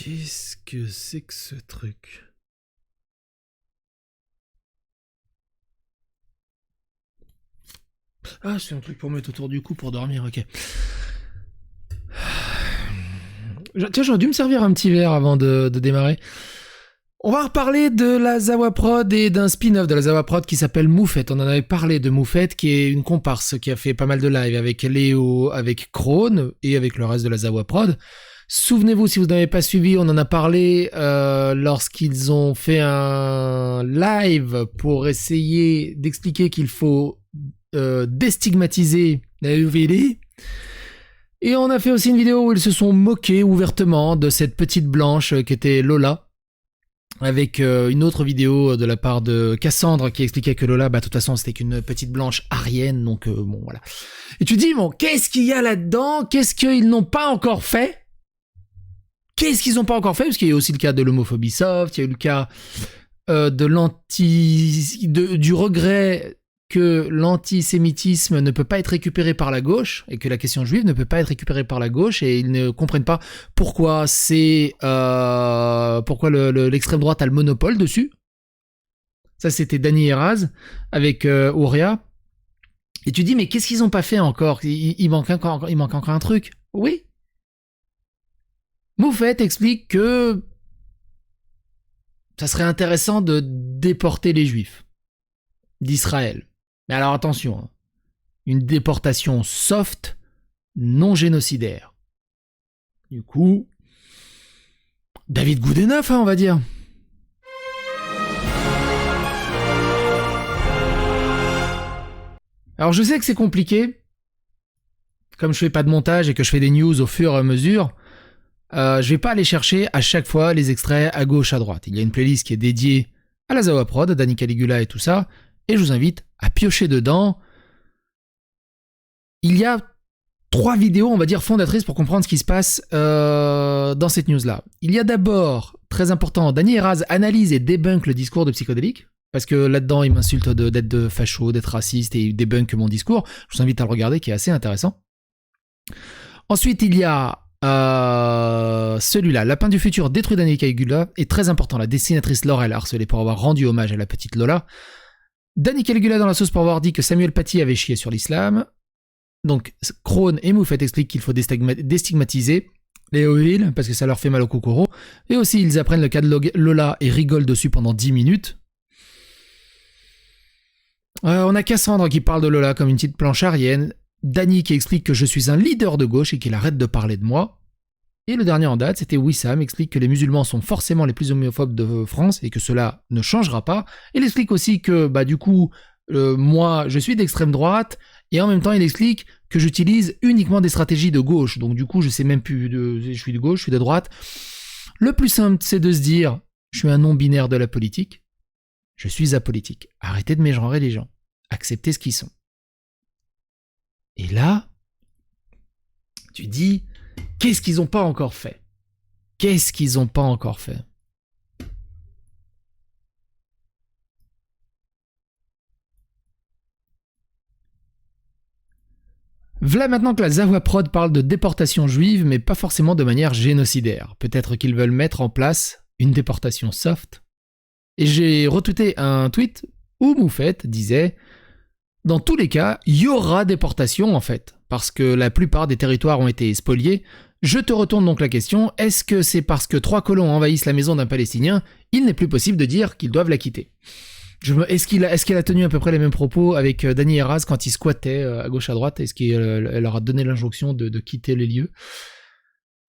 Qu'est-ce que c'est que ce truc? Ah, c'est un truc pour mettre autour du cou pour dormir, ok. Tiens, j'aurais dû me servir un petit verre avant de démarrer. On va reparler de la Zawa Prod et d'un spin-off de la Zawa Prod qui s'appelle Moufette. On en avait parlé de Moufette, qui est une comparse qui a fait pas mal de live avec Léo, avec Krone et avec le reste de la Zawa Prod. Souvenez-vous, si vous n'avez pas suivi, on en a parlé lorsqu'ils ont fait un live pour essayer d'expliquer qu'il faut déstigmatiser la UVD. Et on a fait aussi une vidéo où ils se sont moqués ouvertement de cette petite blanche qui était Lola, avec une autre vidéo de la part de Cassandre qui expliquait que Lola, de toute façon, c'était qu'une petite blanche arienne, donc bon, voilà. Et tu dis, bon, qu'est-ce qu'il y a là-dedans? Qu'est-ce qu'ils n'ont pas encore fait? Qu'est-ce qu'ils n'ont pas encore fait? Parce qu'il y a aussi le cas de l'homophobie soft, il y a eu le cas du regret que l'antisémitisme ne peut pas être récupéré par la gauche, et que la question juive ne peut pas être récupérée par la gauche, et ils ne comprennent pas pourquoi pourquoi l'extrême droite a le monopole dessus. Ça, c'était Dany Heraz avec Ouria. Et tu dis, mais qu'est-ce qu'ils n'ont pas fait encore? Il manque encore un truc. Oui. Moufette explique que ça serait intéressant de déporter les juifs d'Israël. Mais alors attention, hein, une déportation soft, non génocidaire. Du coup, David Goudenoff, hein, on va dire. Alors je sais que c'est compliqué, comme je fais pas de montage et que je fais des news au fur et à mesure, je vais pas aller chercher à chaque fois les extraits à gauche, à droite. Il y a une playlist qui est dédiée à la Zawa Prod, à Dany Caligula et tout ça, et je vous invite à piocher dedans. Il y a 3 vidéos, on va dire, fondatrices pour comprendre ce qui se passe dans cette news-là. Il y a d'abord, très important, Dany Heraz analyse et débunk le discours de Psychodélique, parce que là-dedans, il m'insulte d'être de facho, d'être raciste, et il débunk mon discours. Je vous invite à le regarder, qui est assez intéressant. Ensuite, il y a celui-là, Lapin du futur détruit Dany Caligula, est très important. La dessinatrice Laurel harcelée pour avoir rendu hommage à la petite Lola. Dany Caligula dans la sauce pour avoir dit que Samuel Paty avait chié sur l'islam. Donc, Krone et Moufette expliquent qu'il faut déstigmatiser les Ovil parce que ça leur fait mal au kokoro. Et aussi, ils apprennent le cas de Lola et rigolent dessus pendant 10 minutes. On a Cassandre qui parle de Lola comme une petite planche arienne. Dany qui explique que je suis un leader de gauche et qu'il arrête de parler de moi. Et le dernier en date, c'était Wissam, explique que les musulmans sont forcément les plus homophobes de France et que cela ne changera pas. Il explique aussi que, du coup, moi, je suis d'extrême droite, et en même temps, il explique que j'utilise uniquement des stratégies de gauche. Donc du coup, je sais même plus, je suis de gauche, je suis de droite. Le plus simple, c'est de se dire, je suis un non-binaire de la politique, je suis apolitique. Arrêtez de mégenrer les gens. Acceptez ce qu'ils sont. Et là, tu dis, qu'est-ce qu'ils n'ont pas encore fait? Qu'est-ce qu'ils n'ont pas encore fait? V'là maintenant que la Zawa Prod parle de déportation juive, mais pas forcément de manière génocidaire. Peut-être qu'ils veulent mettre en place une déportation soft. Et j'ai retweeté un tweet où Moufette disait « Dans tous les cas, il y aura déportation en fait, parce que la plupart des territoires ont été spoliés. Je te retourne donc la question, est-ce que c'est parce que 3 colons envahissent la maison d'un Palestinien, il n'est plus possible de dire qu'ils doivent la quitter ?» Est-ce qu'elle a tenu à peu près les mêmes propos avec Dany Heraz quand il squattait à gauche à droite? Est-ce qu'elle leur a donné l'injonction de quitter les lieux?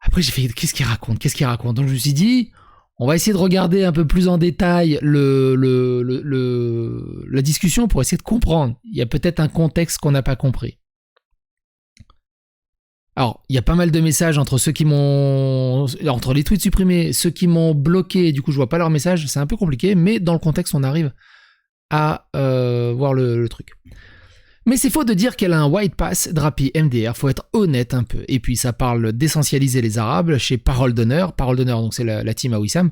Après j'ai fait qu'est-ce qu'il raconte? Donc je me suis dit on va essayer de regarder un peu plus en détail la discussion pour essayer de comprendre. Il y a peut-être un contexte qu'on n'a pas compris. Alors, il y a pas mal de messages entre les tweets supprimés, ceux qui m'ont bloqué, du coup je vois pas leurs messages, c'est un peu compliqué, mais dans le contexte on arrive à voir le truc. Mais c'est faux de dire qu'elle a un white pass Drapi MDR, faut être honnête un peu. Et puis ça parle d'essentialiser les Arabes chez Parole d'honneur, donc c'est la team à Wissam.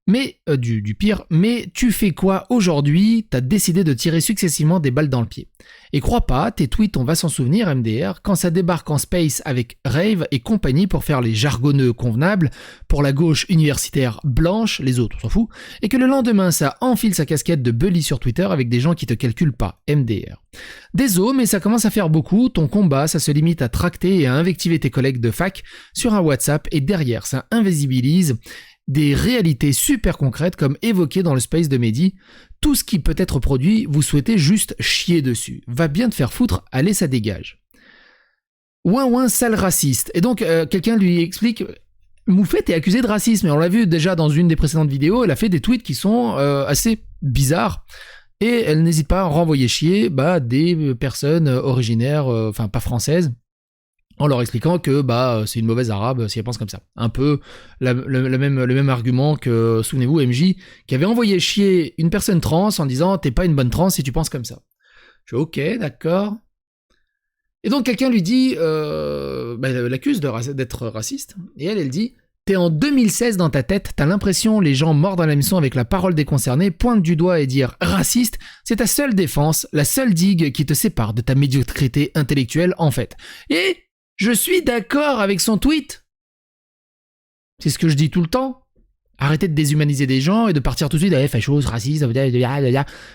du pire, mais tu fais quoi aujourd'hui? T'as décidé de tirer successivement des balles dans le pied. Et crois pas, tes tweets, on va s'en souvenir, MDR, quand ça débarque en space avec Rave et compagnie pour faire les jargonneux convenables, pour la gauche universitaire blanche, les autres, on s'en fout, et que le lendemain, ça enfile sa casquette de bully sur Twitter avec des gens qui te calculent pas, MDR. Désolé, mais ça commence à faire beaucoup, ton combat, ça se limite à tracter et à invectiver tes collègues de fac sur un WhatsApp, et derrière, ça invisibilise des réalités super concrètes comme évoquées dans le space de Mehdi. Tout ce qui peut être produit, vous souhaitez juste chier dessus. Va bien te faire foutre, allez ça dégage. Ouin sale raciste. Et donc quelqu'un lui explique, Moufette est accusée de racisme, et on l'a vu déjà dans une des précédentes vidéos, elle a fait des tweets qui sont assez bizarres, et elle n'hésite pas à renvoyer chier des personnes originaires, enfin pas françaises, en leur expliquant que c'est une mauvaise arabe si elle pense comme ça. Un peu le même argument que, souvenez-vous, MJ, qui avait envoyé chier une personne trans en disant « t'es pas une bonne trans si tu penses comme ça ». Je dis « ok, d'accord ». Et donc quelqu'un lui dit, l'accuse d'être raciste, et elle dit « t'es en 2016 dans ta tête, t'as l'impression les gens morts dans la mission avec la parole des concernés pointent du doigt et dire « raciste », c'est ta seule défense, la seule digue qui te sépare de ta médiocrité intellectuelle en fait. Et je suis d'accord avec son tweet. C'est ce que je dis tout le temps. Arrêtez de déshumaniser des gens et de partir tout de suite, fachos, raciste,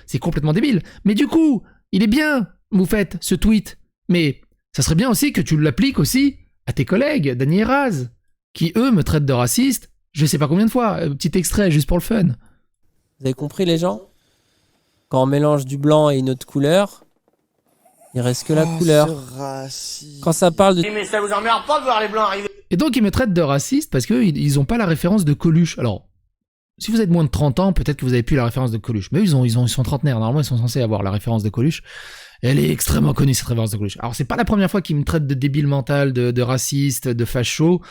c'est complètement débile. Mais du coup, il est bien, Moufette, ce tweet. Mais ça serait bien aussi que tu l'appliques aussi à tes collègues, Dany et Raz, qui eux me traitent de raciste, je sais pas combien de fois. Petit extrait, juste pour le fun. Vous avez compris les gens? Quand on mélange du blanc et une autre couleur, il reste que la couleur. Quand ça parle de... Mais ça vous emmerde pas de voir les blancs arriver? Et donc ils me traitent de raciste parce qu'ils ont pas la référence de Coluche. Alors, si vous êtes moins de 30 ans, peut-être que vous avez plus la référence de Coluche. Mais eux, ils sont trentenaires. Normalement, ils sont censés avoir la référence de Coluche. Elle est extrêmement connue, cette référence de Coluche. Alors, c'est pas la première fois qu'ils me traitent de débile mental, de raciste, de facho,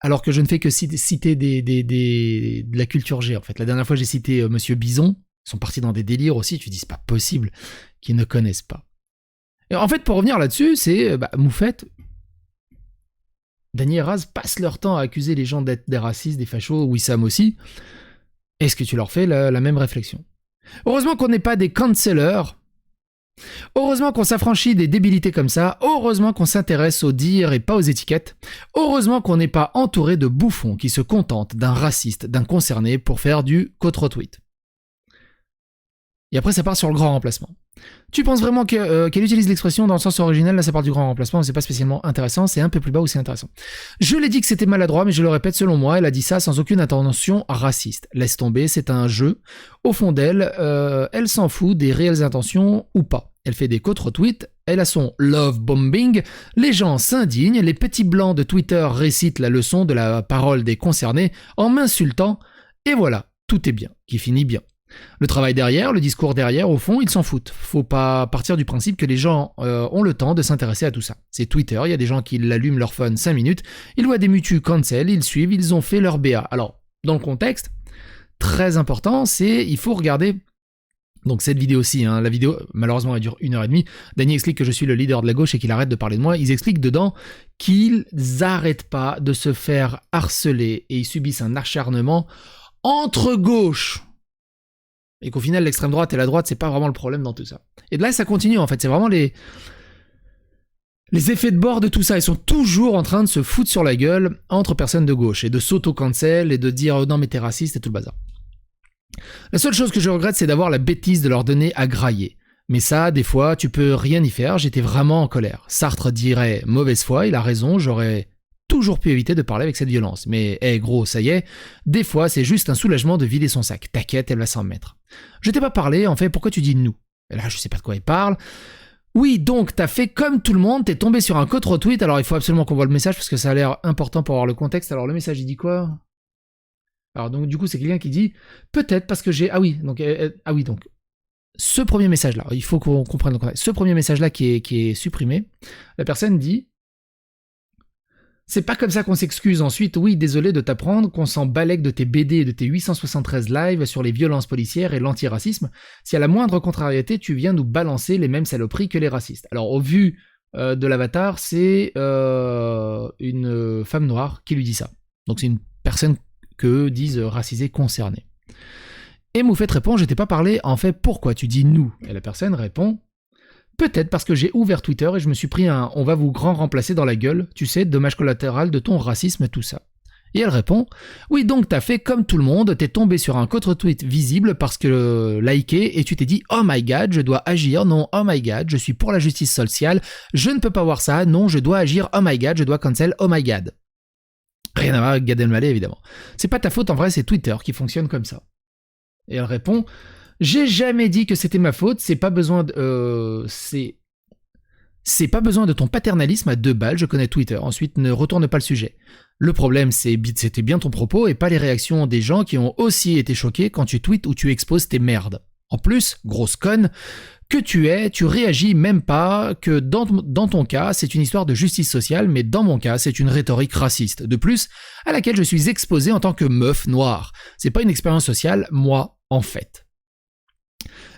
alors que je ne fais que citer de la culture G, en fait. La dernière fois, j'ai cité Monsieur Bison. Ils sont partis dans des délires aussi. Tu dis, c'est pas possible qu'ils ne connaissent pas. Et en fait, pour revenir là-dessus, c'est Moufette, Dany et Raz passent leur temps à accuser les gens d'être des racistes, des fachos, Wissam aussi. Est-ce que tu leur fais la même réflexion? Heureusement qu'on n'est pas des cancellers. Heureusement qu'on s'affranchit des débilités comme ça. Heureusement qu'on s'intéresse aux dires et pas aux étiquettes. Heureusement qu'on n'est pas entouré de bouffons qui se contentent d'un raciste, d'un concerné pour faire du quote-retweet. Et après, ça part sur le grand remplacement. Tu penses vraiment qu'elle utilise l'expression dans le sens originel? Là, ça part du grand remplacement, c'est pas spécialement intéressant, c'est un peu plus bas où c'est intéressant. Je l'ai dit que c'était maladroit, mais je le répète, selon moi, elle a dit ça sans aucune intention raciste. Laisse tomber, c'est un jeu. Au fond d'elle, elle s'en fout des réelles intentions ou pas. Elle fait des quote-retweets, elle a son love bombing, les gens s'indignent, les petits blancs de Twitter récitent la leçon de la parole des concernés en m'insultant, et voilà, tout est bien, qui finit bien. Le travail derrière, le discours derrière, au fond, ils s'en foutent. Faut pas partir du principe que les gens ont le temps de s'intéresser à tout ça. C'est Twitter, il y a des gens qui l'allument leur phone 5 minutes, ils voient des mutus cancel, ils suivent, ils ont fait leur BA. Alors, dans le contexte, très important, c'est, il faut regarder, donc cette vidéo-ci, la vidéo, malheureusement, elle dure 1h30, Dany explique que je suis le leader de la gauche et qu'il arrête de parler de moi, ils expliquent dedans qu'ils arrêtent pas de se faire harceler et ils subissent un acharnement entre gauches. Et qu'au final, l'extrême droite et la droite, c'est pas vraiment le problème dans tout ça. Et de là, ça continue, en fait. C'est vraiment les effets de bord de tout ça. Ils sont toujours en train de se foutre sur la gueule entre personnes de gauche et de s'auto-cancel et de dire oh, non, mais t'es raciste et tout le bazar. La seule chose que je regrette, c'est d'avoir la bêtise de leur donner à grailler. Mais ça, des fois, tu peux rien y faire. J'étais vraiment en colère. Sartre dirait mauvaise foi, il a raison, j'aurais toujours pu éviter de parler avec cette violence. Mais, gros, ça y est, des fois, c'est juste un soulagement de vider son sac. T'inquiète, elle va s'en mettre. Je t'ai pas parlé, en fait, pourquoi tu dis nous? Et là, je sais pas de quoi il parle. Oui, donc, t'as fait comme tout le monde, t'es tombé sur un quote-retweet, alors il faut absolument qu'on voit le message, parce que ça a l'air important pour avoir le contexte. Alors, le message, il dit quoi? Alors, donc, du coup, c'est quelqu'un qui dit, peut-être parce que j'ai... Ah oui, donc, ce premier message-là, il faut qu'on comprenne le contexte. Ce premier message-là qui est supprimé, la personne dit... C'est pas comme ça qu'on s'excuse ensuite, oui, désolé de t'apprendre qu'on s'en balèque de tes BD et de tes 873 lives sur les violences policières et l'antiracisme, si à la moindre contrariété tu viens nous balancer les mêmes saloperies que les racistes. Alors au vu de l'avatar, c'est une femme noire qui lui dit ça. Donc c'est une personne que disent racisés concernés. Et Moufette répond, je t'ai pas parlé, en fait, pourquoi tu dis nous? Et la personne répond, peut-être parce que j'ai ouvert Twitter et je me suis pris un on va vous grand remplacer dans la gueule, tu sais, dommage collatéral de ton racisme, tout ça. Et elle répond, oui donc t'as fait comme tout le monde, t'es tombé sur un contre-tweet visible parce que liké et tu t'es dit oh my god, je dois agir, non, oh my god, je suis pour la justice sociale, je ne peux pas voir ça, non, je dois agir, oh my god, je dois cancel, oh my god. Rien à voir avec Gad Elmaleh évidemment. C'est pas ta faute en vrai, c'est Twitter qui fonctionne comme ça. Et elle répond, j'ai jamais dit que c'était ma faute, c'est pas besoin de... C'est pas besoin de ton paternalisme à 2 balles, je connais Twitter. Ensuite, ne retourne pas le sujet. Le problème, c'était bien ton propos et pas les réactions des gens qui ont aussi été choqués quand tu tweets ou tu exposes tes merdes. En plus, grosse conne, que tu es, tu réagis même pas, que dans ton cas, c'est une histoire de justice sociale, mais dans mon cas, c'est une rhétorique raciste. De plus, à laquelle je suis exposé en tant que meuf noire. C'est pas une expérience sociale, moi, en fait.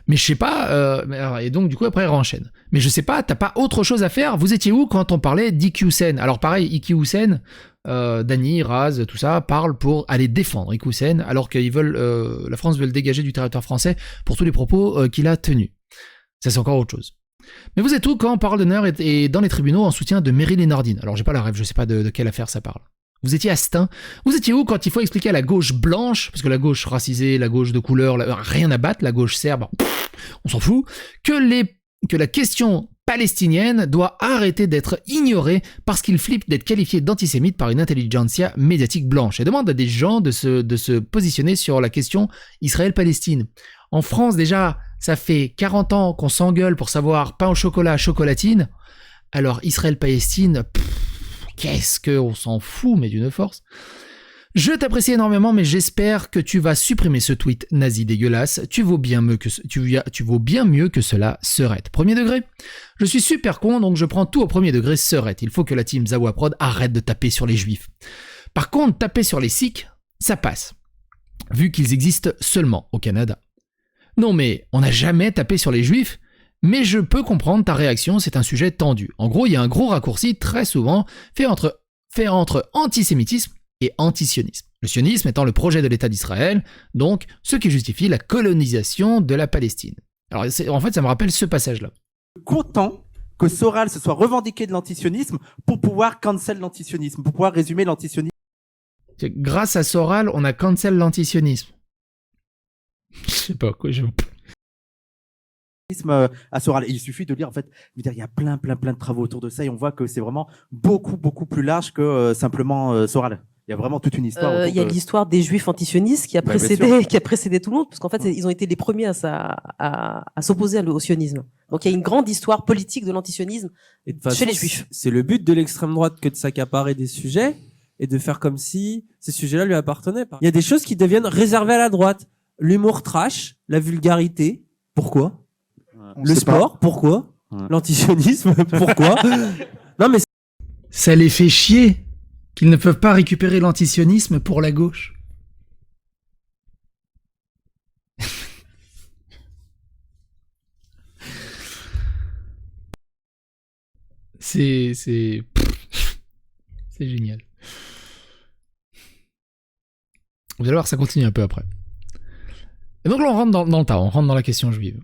Mais je sais pas, et donc du coup après elle renchaîne. Mais je sais pas, t'as pas autre chose à faire? Vous étiez où quand on parlait d'Iqiyou Sen? Alors pareil, Iqiyou Sen, Dany, Raz, tout ça, parlent pour aller défendre Iqiyou Sen, alors qu'ils veulent, la France veut le dégager du territoire français pour tous les propos qu'il a tenus. Ça c'est encore autre chose. Mais vous êtes où quand on parle d'honneur et dans les tribunaux en soutien de Meryl et Nordine? Alors j'ai pas la rêve, je sais pas de quelle affaire ça parle. Vous étiez à Stein. Vous étiez où quand il faut expliquer à la gauche blanche, parce que la gauche racisée, la gauche de couleur, rien à battre, la gauche serbe, on s'en fout, que la question palestinienne doit arrêter d'être ignorée parce qu'il flippe d'être qualifié d'antisémite par une intelligentsia médiatique blanche et demande à des gens de se positionner sur la question Israël-Palestine. En France déjà, ça fait 40 ans qu'on s'engueule pour savoir pain au chocolat, chocolatine, alors Israël-Palestine... Qu'est-ce qu'on s'en fout, mais d'une force. Je t'apprécie énormément, mais j'espère que tu vas supprimer ce tweet nazi dégueulasse. Tu vaux bien mieux que cela, Serette. Premier degré. Je suis super con, donc je prends tout au premier degré, Serette. Il faut que la team Zawaprod arrête de taper sur les juifs. Par contre, taper sur les sikhs, ça passe. Vu qu'ils existent seulement au Canada. Non mais, on n'a jamais tapé sur les juifs. Mais je peux comprendre ta réaction, c'est un sujet tendu. En gros, il y a un gros raccourci très souvent fait entre antisémitisme et antisionisme. Le sionisme étant le projet de l'État d'Israël, donc ce qui justifie la colonisation de la Palestine. Alors en fait, ça me rappelle ce passage-là. Content que Soral se soit revendiqué de l'antisionisme pour pouvoir cancel l'antisionisme, pour pouvoir résumer l'antisionisme. Grâce à Soral, on a cancel l'antisionisme. Je sais pas quoi, à Soral. Et il suffit de lire, en fait, il y a plein de travaux autour de ça et on voit que c'est vraiment beaucoup plus large que simplement Soral. Il y a vraiment toute une histoire. Il y a l'histoire des juifs antisionistes qui a précédé tout le monde, parce qu'en fait, ils ont été les premiers à s'opposer au sionisme. Donc il y a une grande histoire politique de l'antisionisme chez les juifs. C'est le but de l'extrême droite que de s'accaparer des sujets et de faire comme si ces sujets-là lui appartenaient. Il y a des choses qui deviennent réservées à la droite. L'humour trash, la vulgarité. Pourquoi? Le sport, pourquoi? L'antisionisme, pourquoi? Non mais ça les fait chier qu'ils ne peuvent pas récupérer l'antisionisme pour la gauche. C'est génial. Vous allez voir, ça continue un peu après. Et donc là, on rentre dans le tas, on rentre dans la question juive.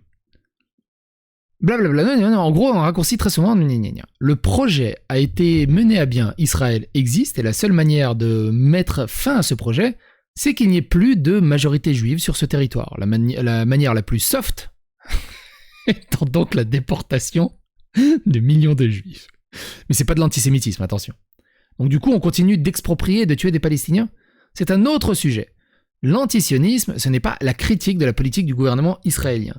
Blablabla, en gros, on raccourcit très souvent. Le projet a été mené à bien, Israël existe, et la seule manière de mettre fin à ce projet, c'est qu'il n'y ait plus de majorité juive sur ce territoire. La manière la plus soft étant donc la déportation de millions de juifs. Mais c'est pas de l'antisémitisme, attention. Donc du coup, on continue d'exproprier et de tuer des Palestiniens. C'est un autre sujet. L'antisionisme, ce n'est pas la critique de la politique du gouvernement israélien.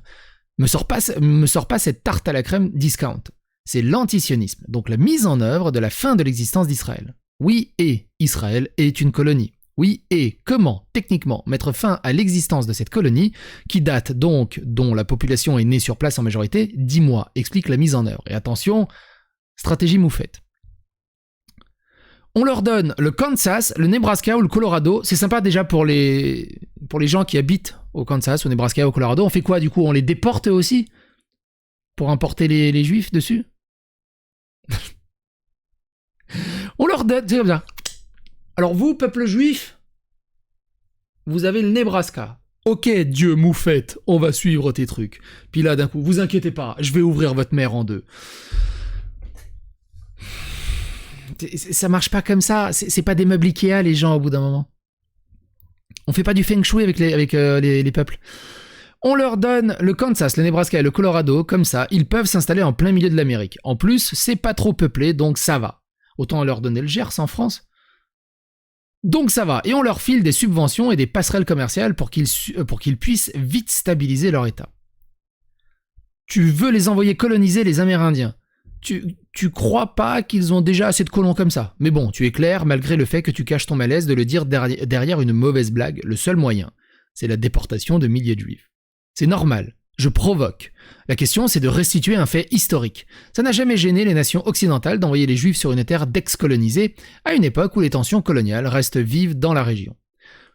Me sort pas cette tarte à la crème discount. C'est l'antisionisme, donc la mise en œuvre de la fin de l'existence d'Israël. Oui, et Israël est une colonie. Oui, et comment, techniquement, mettre fin à l'existence de cette colonie, qui date donc, dont la population est née sur place en majorité, 10 mois, explique la mise en œuvre. Et attention, stratégie moufette. On leur donne le Kansas, le Nebraska ou le Colorado. C'est sympa déjà pour les gens qui habitent au Kansas, au Nebraska, au Colorado. On fait quoi du coup? On les déporte eux aussi? Pour importer les juifs dessus? On leur donne, c'est comme ça. Alors vous, peuple juif, vous avez le Nebraska. Ok, Dieu, moufette, on va suivre tes trucs. Puis là, d'un coup, vous inquiétez pas, je vais ouvrir votre mer en deux. Ça marche pas comme ça. C'est pas des meubles Ikea, les gens, au bout d'un moment. On fait pas du feng shui avec les peuples. On leur donne le Kansas, le Nebraska et le Colorado, comme ça, ils peuvent s'installer en plein milieu de l'Amérique. En plus, c'est pas trop peuplé, donc ça va. Autant leur donner le Gers en France. Donc ça va. Et on leur file des subventions et des passerelles commerciales pour qu'ils puissent vite stabiliser leur état. Tu veux les envoyer coloniser les Amérindiens. Tu crois pas qu'ils ont déjà assez de colons comme ça. Mais bon, tu es clair, malgré le fait que tu caches ton malaise de le dire derrière une mauvaise blague, le seul moyen, c'est la déportation de milliers de juifs. C'est normal. Je provoque. La question, c'est de restituer un fait historique. Ça n'a jamais gêné les nations occidentales d'envoyer les juifs sur une terre d'ex-colonisés à une époque où les tensions coloniales restent vives dans la région.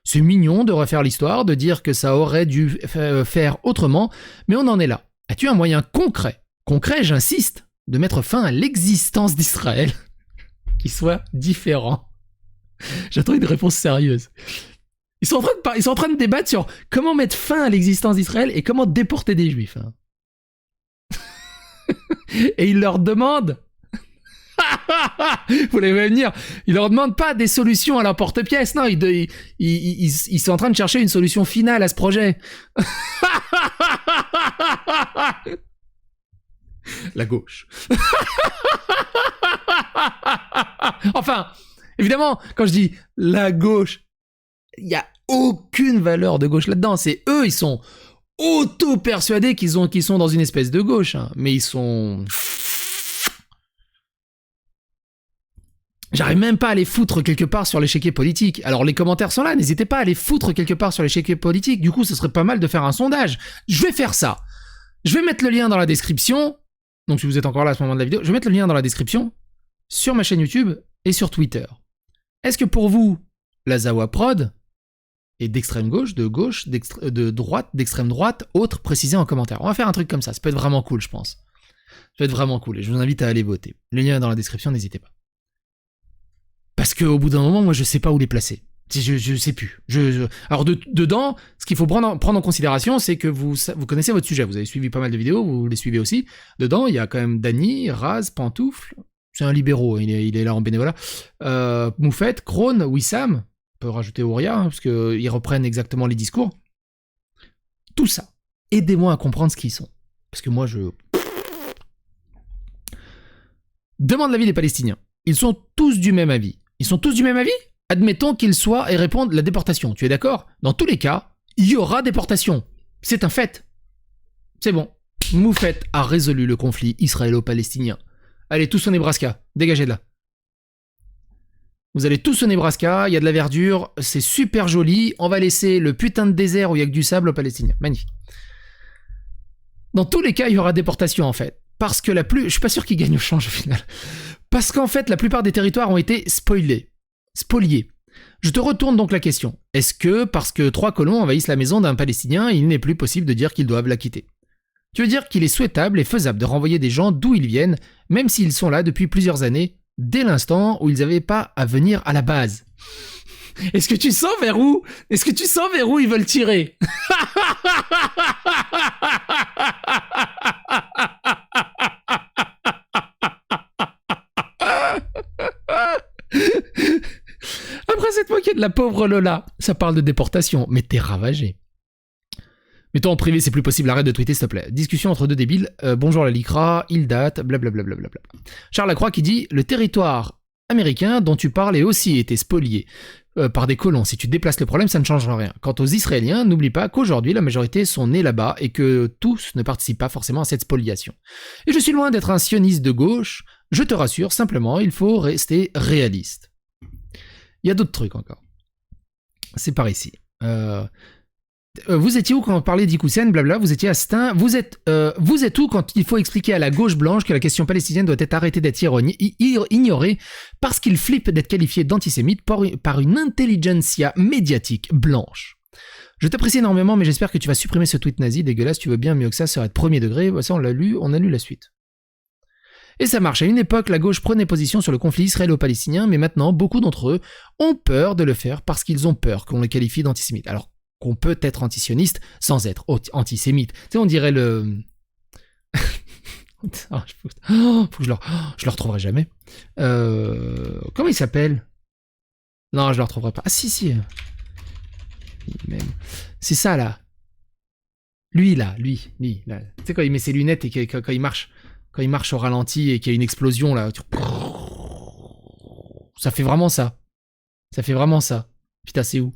C'est mignon de refaire l'histoire, de dire que ça aurait dû faire autrement, mais on en est là. As-tu un moyen concret, j'insiste, de mettre fin à l'existence d'Israël qui soit différent? J'attends une réponse sérieuse. Ils sont en train de débattre sur comment mettre fin à l'existence d'Israël et comment déporter des juifs. Hein. Et ils leur demandent... Vous voulez venir? Ils leur demandent pas des solutions à leur porte-pièce. Non, ils sont en train de chercher une solution finale à ce projet. La gauche. Enfin, évidemment, quand je dis la gauche, il n'y a aucune valeur de gauche là-dedans. C'est eux, ils sont auto-persuadés qu'ils sont dans une espèce de gauche. Hein. Mais ils sont... J'arrive même pas à les foutre quelque part sur l'échiquier politique. Alors les commentaires sont là, n'hésitez pas à les foutre quelque part sur l'échiquier politique. Du coup, ce serait pas mal de faire un sondage. Je vais faire ça. Je vais mettre le lien dans la description. Donc si vous êtes encore là à ce moment de la vidéo, je vais mettre le lien dans la description sur ma chaîne YouTube et sur Twitter. Est-ce que pour vous, la Zawa Prod est d'extrême gauche, de droite, d'extrême droite, autre, précisez en commentaire. On va faire un truc comme ça peut être vraiment cool, je pense. Ça peut être vraiment cool et je vous invite à aller voter. Le lien est dans la description, n'hésitez pas. Parce qu'au bout d'un moment, moi je sais pas où les placer. Je sais plus. Alors dedans, ce qu'il faut prendre en considération, c'est que vous connaissez votre sujet. Vous avez suivi pas mal de vidéos, vous les suivez aussi. Dedans, il y a quand même Dany, Raz, Pantoufle. C'est un libéraux, il est là en bénévolat. Moufette, Krone, Wissam. On peut rajouter Ouria, hein, parce qu'ils reprennent exactement les discours. Tout ça. Aidez-moi à comprendre ce qu'ils sont. Parce que moi, Demande l'avis des Palestiniens. Ils sont tous du même avis. Ils sont tous du même avis ? Admettons qu'ils soient et répondent la déportation. Tu es d'accord ? Dans tous les cas, il y aura déportation. C'est un fait. C'est bon. Moufette a résolu le conflit israélo-palestinien. Allez, tous au Nebraska. Dégagez de là. Vous allez tous au Nebraska, il y a de la verdure, c'est super joli. On va laisser le putain de désert où il y a que du sable aux Palestiniens. Magnifique. Dans tous les cas, il y aura déportation en fait. Parce que je suis pas sûr qu'ils gagnent au change au final. Parce qu'en fait, la plupart des territoires ont été spoliés. Je te retourne donc la question. Est-ce que, parce que 3 colons envahissent la maison d'un Palestinien, il n'est plus possible de dire qu'ils doivent la quitter ? Tu veux dire qu'il est souhaitable et faisable de renvoyer des gens d'où ils viennent, même s'ils sont là depuis plusieurs années, dès l'instant où ils n'avaient pas à venir à la base ? Est-ce que tu sens vers où ils veulent tirer ? Après cette moquette de la pauvre Lola, ça parle de déportation, mais t'es ravagé. Mets-toi en privé, c'est plus possible, arrête de tweeter s'il te plaît. Discussion entre deux débiles, bonjour la Lycra, il date, blablabla. Charles Lacroix qui dit, le territoire américain dont tu parles a aussi été spolié par des colons. Si tu déplaces le problème, ça ne changera rien. Quant aux Israéliens, n'oublie pas qu'aujourd'hui, la majorité sont nés là-bas et que tous ne participent pas forcément à cette spoliation. Et je suis loin d'être un sioniste de gauche, je te rassure, simplement, il faut rester réaliste. Il y a d'autres trucs encore. C'est par ici. Vous étiez où quand on parlait d'Ikoussen, blabla, vous étiez à Stein, vous êtes où quand il faut expliquer à la gauche blanche que la question palestinienne doit être arrêtée d'être ignorée parce qu'il flippe d'être qualifié d'antisémite par une intelligentsia médiatique blanche. Je t'apprécie énormément, mais j'espère que tu vas supprimer ce tweet nazi dégueulasse, tu veux bien mieux que ça, être premier degré, ça on l'a lu, on a lu la suite. Et ça marche. À une époque, la gauche prenait position sur le conflit israélo-palestinien, mais maintenant, beaucoup d'entre eux ont peur de le faire parce qu'ils ont peur qu'on les qualifie d'antisémites. Alors qu'on peut être antisioniste sans être antisémite. Tu sais, on dirait le... faut que je le retrouverai jamais. Comment il s'appelle? Non, je le retrouverai pas. Ah si. Même. C'est ça là. Lui là. Tu sais quand il met ses lunettes et quand il marche au ralenti et qu'il y a une explosion là. Ça fait vraiment ça. Putain, c'est où?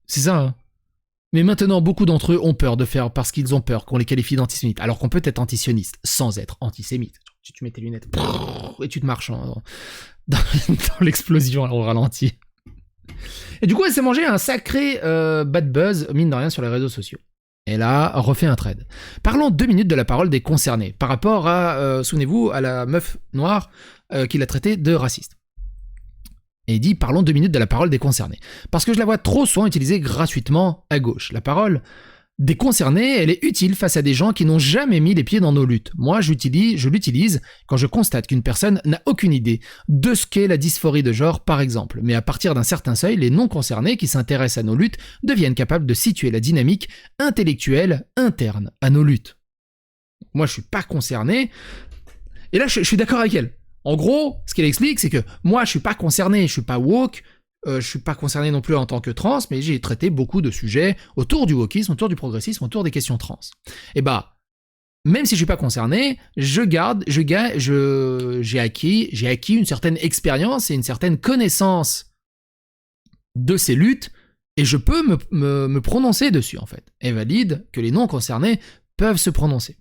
C'est ça, hein. Mais maintenant, beaucoup d'entre eux ont peur de faire parce qu'ils ont peur qu'on les qualifie d'antisémites, alors qu'on peut être antisioniste sans être antisémite. Tu mets tes lunettes et tu te marches dans l'explosion au ralenti. Et du coup, elle s'est mangée un sacré bad buzz, mine de rien, sur les réseaux sociaux. Elle a refait un thread. Parlons 2 minutes de la parole des concernés, par rapport à, souvenez-vous, à la meuf noire qui l'a traité de raciste. Et il dit, parlons 2 minutes de la parole des concernés. Parce que je la vois trop souvent utilisée gratuitement à gauche. La parole des concernés, elle est utile face à des gens qui n'ont jamais mis les pieds dans nos luttes. Moi, je l'utilise quand je constate qu'une personne n'a aucune idée de ce qu'est la dysphorie de genre, par exemple. Mais à partir d'un certain seuil, les non-concernés qui s'intéressent à nos luttes deviennent capables de situer la dynamique intellectuelle interne à nos luttes. Moi, je suis pas concerné. Et là, je suis d'accord avec elle. En gros, ce qu'elle explique, c'est que moi, je suis pas concerné, je suis pas woke, je suis pas concerné non plus en tant que trans, mais j'ai traité beaucoup de sujets autour du wokisme, autour du progressisme, autour des questions trans. Et bah, même si je suis pas concerné, j'ai acquis une certaine expérience et une certaine connaissance de ces luttes, et je peux me prononcer dessus, en fait. Elle valide que les non concernés peuvent se prononcer.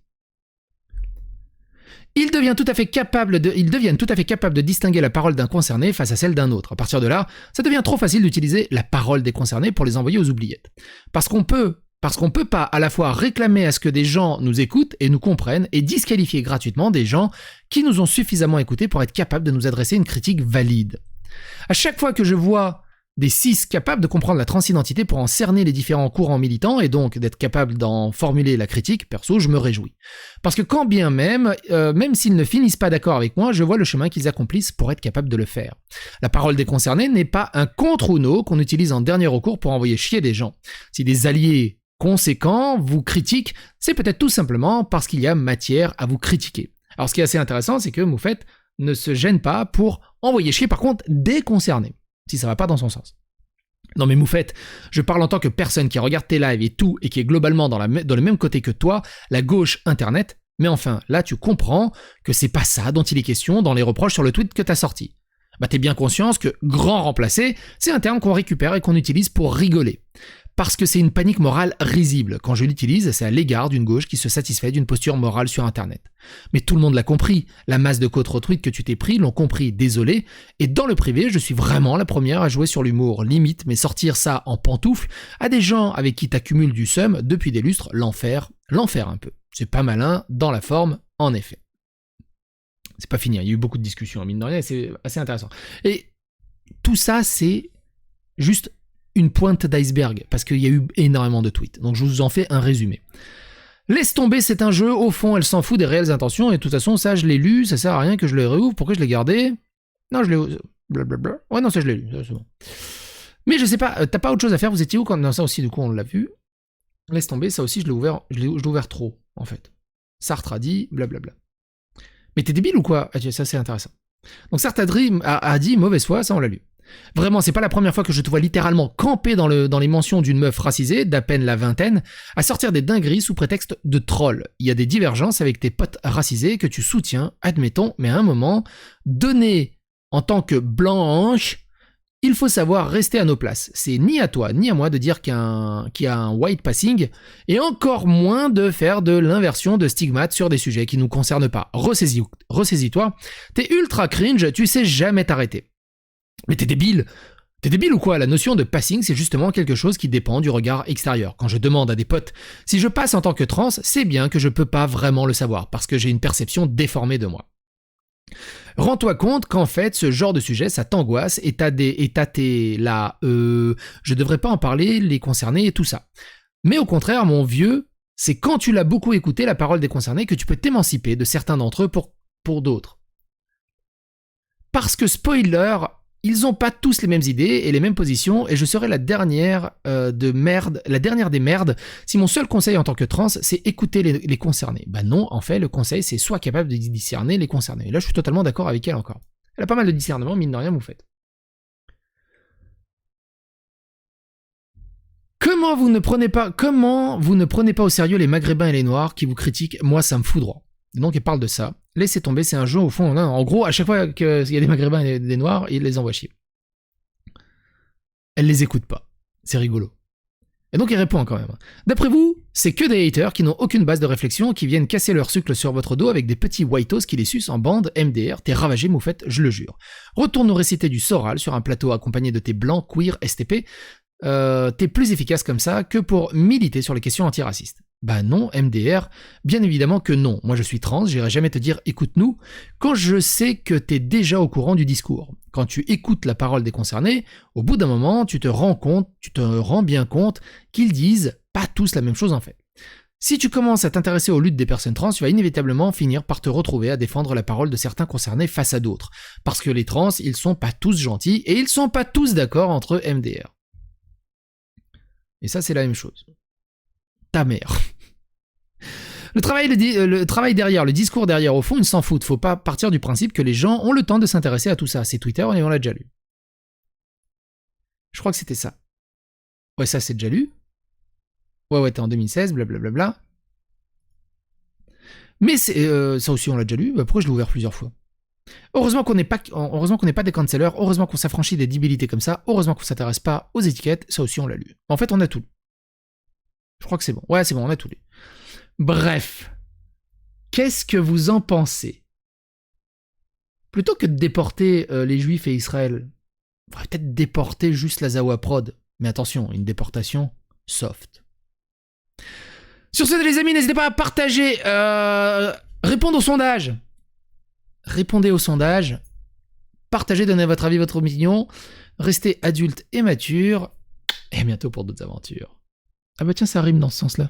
Ils deviennent tout à fait capables de distinguer la parole d'un concerné face à celle d'un autre. À partir de là, ça devient trop facile d'utiliser la parole des concernés pour les envoyer aux oubliettes. Parce qu'on peut pas à la fois réclamer à ce que des gens nous écoutent et nous comprennent et disqualifier gratuitement des gens qui nous ont suffisamment écoutés pour être capables de nous adresser une critique valide. À chaque fois que je vois des cis capables de comprendre la transidentité pour en cerner les différents courants militants et donc d'être capables d'en formuler la critique, perso, je me réjouis. Parce que quand bien même s'ils ne finissent pas d'accord avec moi, je vois le chemin qu'ils accomplissent pour être capables de le faire. La parole des concernés n'est pas un contre-Uno qu'on utilise en dernier recours pour envoyer chier des gens. Si des alliés conséquents vous critiquent, c'est peut-être tout simplement parce qu'il y a matière à vous critiquer. Alors ce qui est assez intéressant, c'est que Moufette ne se gêne pas pour envoyer chier par contre des concernés. Si ça va pas dans son sens. Non mais Moufette, je parle en tant que personne qui regarde tes lives et tout, et qui est globalement dans le même côté que toi, la gauche internet, mais enfin, là tu comprends que c'est pas ça dont il est question dans les reproches sur le tweet que t'as sorti. Bah t'es bien conscience que grand remplacé, c'est un terme qu'on récupère et qu'on utilise pour rigoler. Parce que c'est une panique morale risible. Quand je l'utilise, c'est à l'égard d'une gauche qui se satisfait d'une posture morale sur Internet. Mais tout le monde l'a compris. La masse de contre-tweets que tu t'es pris l'ont compris, désolé. Et dans le privé, je suis vraiment la première à jouer sur l'humour. Limite, mais sortir ça en pantoufle à des gens avec qui t'accumules du seum depuis des lustres, l'enfer un peu. C'est pas malin dans la forme, en effet. C'est pas fini, il y a eu beaucoup de discussions, mine de rien, et c'est assez intéressant. Et tout ça, c'est juste une pointe d'iceberg, parce qu'il y a eu énormément de tweets. Donc je vous en fais un résumé. Laisse tomber, c'est un jeu, au fond, elle s'en fout des réelles intentions, et de toute façon, ça, je l'ai lu, ça sert à rien que je le réouvre, pourquoi je l'ai gardé? Non, je l'ai... Blablabla. Ouais, non, ça, je l'ai lu, ça, c'est bon. Mais je sais pas, t'as pas autre chose à faire, vous étiez où quand... Non, ça aussi, du coup, on l'a vu. Laisse tomber, ça aussi, je l'ai ouvert trop, en fait. Sartre a dit, blablabla. Mais t'es débile ou quoi? Ah, ça, c'est intéressant. Donc Sartre a dit, mauvaise foi, ça, on l'a lu. Vraiment, c'est pas la première fois que je te vois littéralement camper dans les mentions d'une meuf racisée, d'à peine la vingtaine, à sortir des dingueries sous prétexte de troll. Il y a des divergences avec tes potes racisés que tu soutiens, admettons, mais à un moment donné, en tant que blanche, il faut savoir rester à nos places. C'est ni à toi, ni à moi de dire qu'il y a un white passing, et encore moins de faire de l'inversion de stigmates sur des sujets qui nous concernent pas. Ressaisis-toi, t'es ultra cringe, tu sais jamais t'arrêter. Mais t'es débile ou quoi? La notion de passing, c'est justement quelque chose qui dépend du regard extérieur. Quand je demande à des potes si je passe en tant que trans, c'est bien que je peux pas vraiment le savoir, parce que j'ai une perception déformée de moi. Rends-toi compte qu'en fait, ce genre de sujet, ça t'angoisse, et t'as tes là, je devrais pas en parler, les concernés et tout ça. Mais au contraire, mon vieux, C'est quand tu l'as beaucoup écouté, la parole des concernés, que tu peux t'émanciper de certains d'entre eux pour d'autres. Parce que, spoiler, ils n'ont pas tous les mêmes idées et les mêmes positions, et je serai la dernière des merdes si mon seul conseil en tant que trans, c'est écouter les concernés. Bah non, en fait, le conseil, c'est soit capable de discerner les concernés. Et là, je suis totalement d'accord avec elle encore. Elle a pas mal de discernement, mine de rien, vous faites. Comment vous ne prenez pas au sérieux les Maghrébins et les Noirs qui vous critiquent? Moi, ça me fout droit. Donc, elle parle de ça. Laissez tomber, c'est un jeu, au fond. En gros, à chaque fois qu'il y a des Maghrébins et des Noirs, il les envoie chier. Elle les écoute pas. C'est rigolo. Et donc, il répond quand même. D'après vous, c'est que des haters qui n'ont aucune base de réflexion, qui viennent casser leur sucre sur votre dos avec des petits whitos qui les sucent en bande MDR. T'es ravagé, moufette, je le jure. Retourne nous réciter du Soral sur un plateau accompagné de tes blancs, queer, STP. T'es plus efficace comme ça que pour militer sur les questions antiracistes. Bah non, MDR, bien évidemment que non. Moi je suis trans, j'irai jamais te dire écoute-nous quand je sais que t'es déjà au courant du discours. Quand tu écoutes la parole des concernés, au bout d'un moment, tu te rends bien compte qu'ils disent pas tous la même chose en fait. Si tu commences à t'intéresser aux luttes des personnes trans, tu vas inévitablement finir par te retrouver à défendre la parole de certains concernés face à d'autres. Parce que les trans, ils sont pas tous gentils et ils sont pas tous d'accord entre eux MDR. Et ça, c'est la même chose. Ta mère. Le travail derrière, le discours derrière, au fond, ils s'en foutent. Faut pas partir du principe que les gens ont le temps de s'intéresser à tout ça. C'est Twitter et on l'a déjà lu. Je crois que c'était ça. Ouais, ça, c'est déjà lu. Ouais, t'es en 2016, blablabla. Mais ça aussi, on l'a déjà lu. Pourquoi je l'ai ouvert plusieurs fois? Heureusement qu'on n'est pas des cancellers, heureusement qu'on s'affranchit des débilités comme ça, heureusement qu'on s'intéresse pas aux étiquettes, ça aussi on l'a lu. En fait, on a tout lu. Je crois que c'est bon. Ouais, c'est bon, on a tout lu. Bref. Qu'est-ce que vous en pensez? Plutôt que de déporter les Juifs et Israël, on pourrait peut-être déporter juste la Zawa Prod. Mais attention, une déportation soft. Sur ce, les amis, n'hésitez pas à partager, répondre au sondage. Répondez au sondage, partagez, donnez votre avis, votre opinion, restez adulte et mature, et à bientôt pour d'autres aventures. Ah bah tiens, ça rime dans ce sens-là.